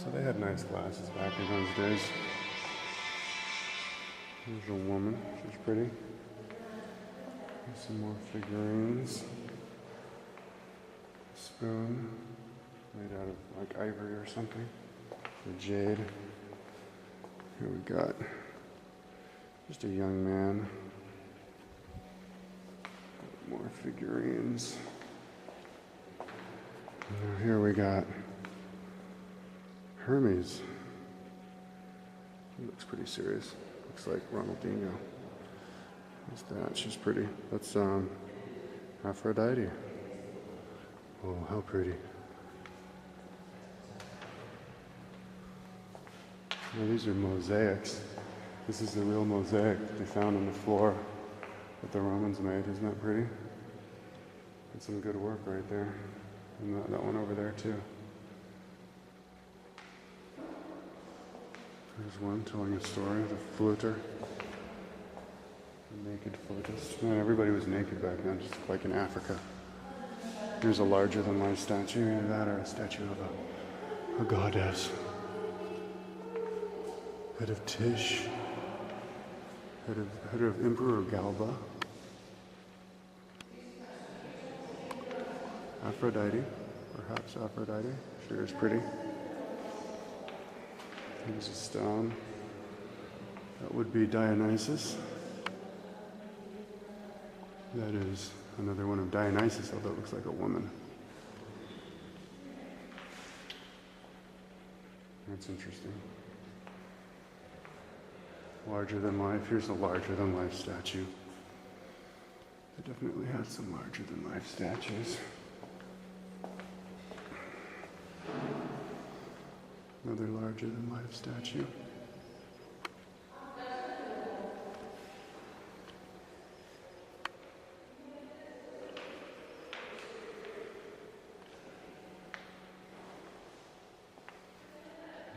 So they had nice glasses back in those days. There's a woman. She's pretty. There's some more figurines. Spoon made out of like ivory or something. Or jade. Here we got just a young man. More figurines. Now here we got Hermes. He looks pretty serious. Looks like Ronaldinho. Who's that? She's pretty. That's Aphrodite. Oh, how pretty. Now these are mosaics. This is the real mosaic that they found on the floor that the Romans made. Isn't that pretty? That's some good work right there. And that one over there too. There's one telling a story, the fluter. The naked flutist. Man, everybody was naked back then, just like in Africa. Here's a larger-than-life statue. Either that or a statue of a goddess. Head of Tish. Head of Emperor Galba. Aphrodite, perhaps Aphrodite. Sure is pretty. Here's a stone. That would be Dionysus. That is another one of Dionysus, although it looks like a woman. That's interesting. Larger than life. Here's a larger than life statue. They definitely had some larger than life statues. Another larger than life statue.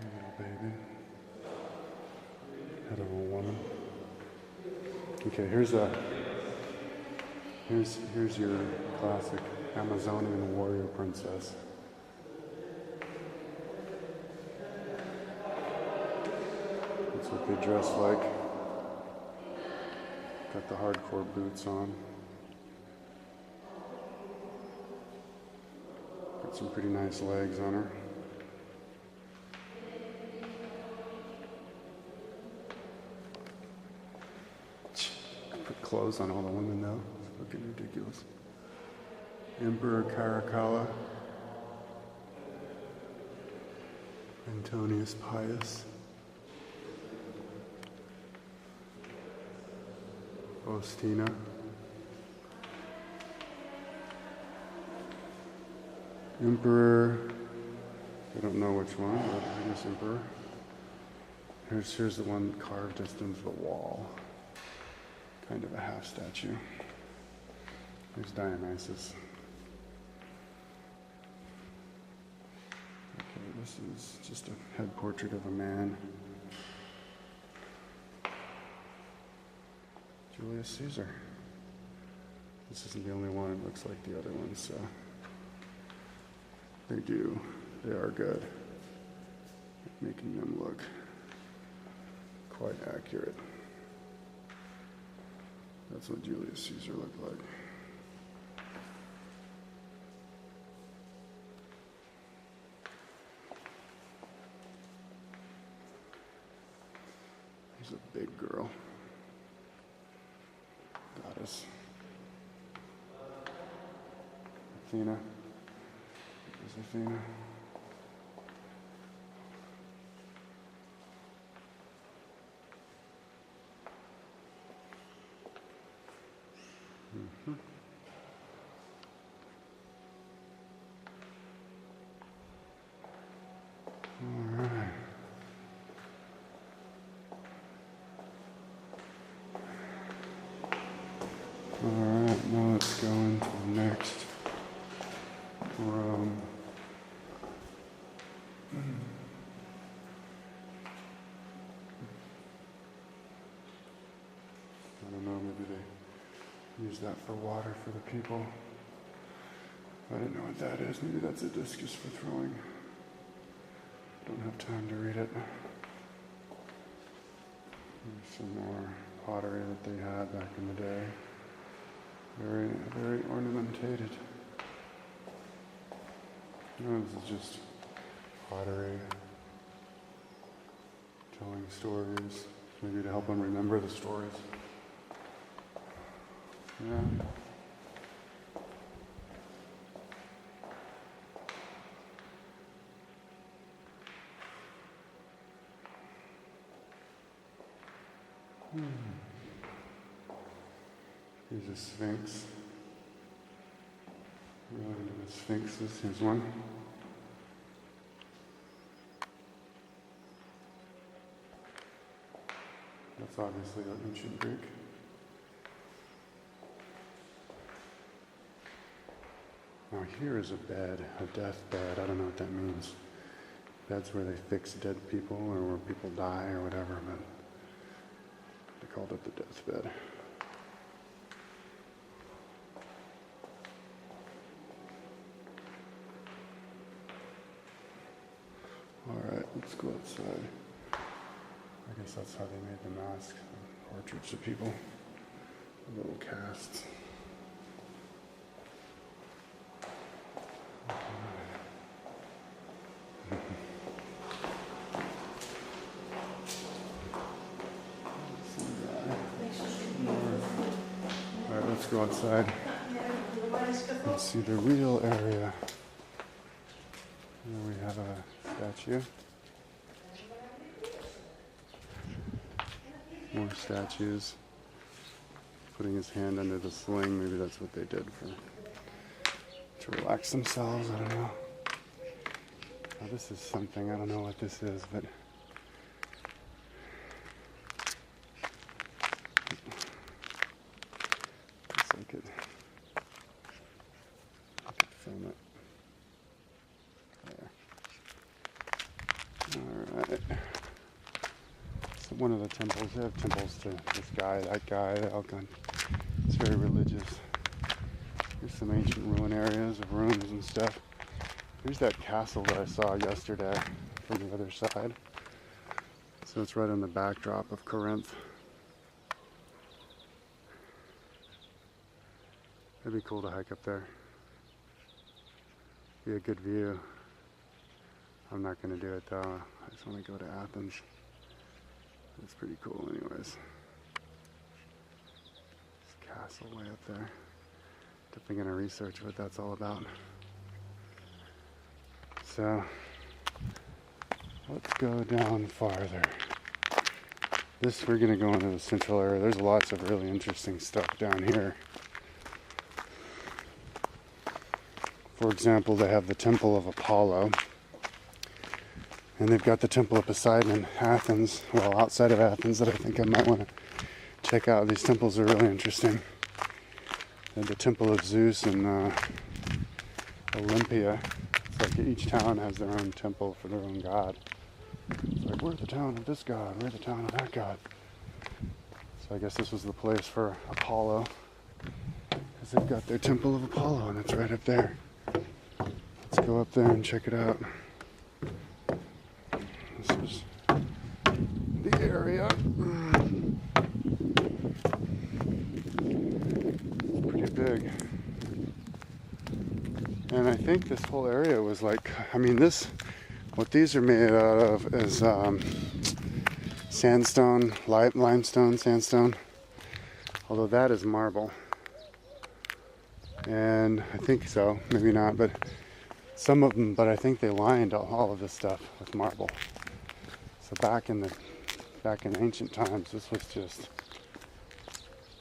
A little baby. Head of a woman. Okay, here's your classic Amazonian warrior princess. That's what they dress like. Got the hardcore boots on. Got some pretty nice legs on her. Put clothes on all the women though. It's looking ridiculous. Emperor Caracalla. Antonius Pius. Faustina. Emperor, I don't know which one, but I guess Emperor. Here's the one carved just into the wall. Kind of a half statue. There's Dionysus. Okay, this is just a head portrait of a man. Julius Caesar. This isn't the only one, it looks like the other ones, so they are good at making them look quite accurate. That's what Julius Caesar looked like. He's a big girl. Goddess. Athena. There's Athena. All right. Alright, now let's go into the next room. I don't know, maybe they use that for water for the people. I don't know what that is. Maybe that's a discus for throwing. Don't don't have time to read it. There's some more pottery that they had back in the day. Very, very ornamentated. No, this is just pottery, telling stories, maybe to help them remember the stories. Yeah. Here's a sphinx. Really into the sphinxes. Here's one. That's obviously ancient Greek. Now here is a bed, a death bed. I don't know what that means. Beds where they fix dead people or where people die or whatever, but they called it the deathbed. Alright, let's go outside. I guess that's how they made the mask, portraits of people, little casts. Alright, let's go outside and see the real area. Here we have a statue. More statues. Putting his hand under the sling. Maybe that's what they did to relax themselves. I don't know. Now this is something. I don't know what this is, but guess I could film it. There. All right. So one of the temples. They have temples to this guy, that guy. They all gone. It's very religious. Here's some ancient ruin areas of rooms and stuff. Here's that castle that I saw yesterday from the other side. So it's right on the backdrop of Corinth. It'd be cool to hike up there. Be a good view. I'm not going to do it though. I just want to go to Athens. It's pretty cool anyways. This castle way up there. Definitely going to research what that's all about. So, let's go down farther. We're going to go into the central area. There's lots of really interesting stuff down here. For example, they have the Temple of Apollo. And they've got the Temple of Poseidon in Athens, well, outside of Athens, that I think I might want to check out. These temples are really interesting. And the Temple of Zeus in Olympia. It's like each town has their own temple for their own god. It's like, we're the town of this god, we're the town of that god. So I guess this was the place for Apollo, because they've got their Temple of Apollo, and it's right up there. Let's go up there and check it out. This is the area. Pretty big. And I think this whole area was like, what these are made out of is sandstone, limestone, sandstone. Although that is marble. And I think so, maybe not, but some of them, but I think they lined all of this stuff with marble. So back in ancient times, this was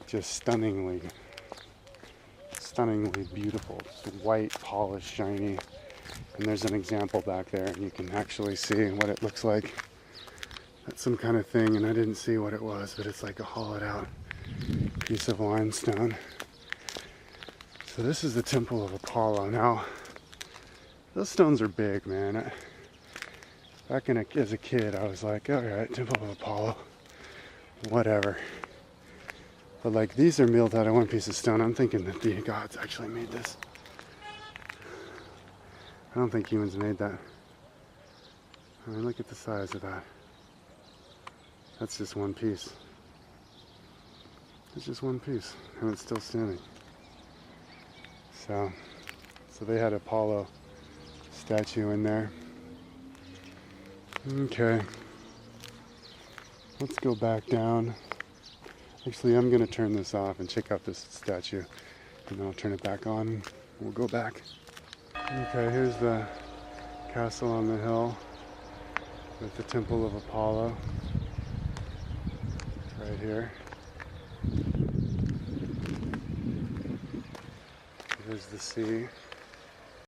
just stunningly beautiful. Just white, polished, shiny. And there's an example back there, and you can actually see what it looks like. That's some kind of thing, and I didn't see what it was, but it's like a hollowed out piece of limestone. So this is the Temple of Apollo. Now, those stones are big, man. As a kid, I was like, alright, Temple of Apollo, whatever. But like, these are milled out of one piece of stone. I'm thinking that the gods actually made this. I don't think humans made that. I mean, look at the size of that. That's just one piece. It's just one piece, and it's still standing. So they had Apollo statue in there. Okay. Let's go back down. Actually, I'm gonna turn this off and check out this statue, and then I'll turn it back on. We'll go back. Okay, here's the castle on the hill with the Temple of Apollo. It's right here. Here's the sea.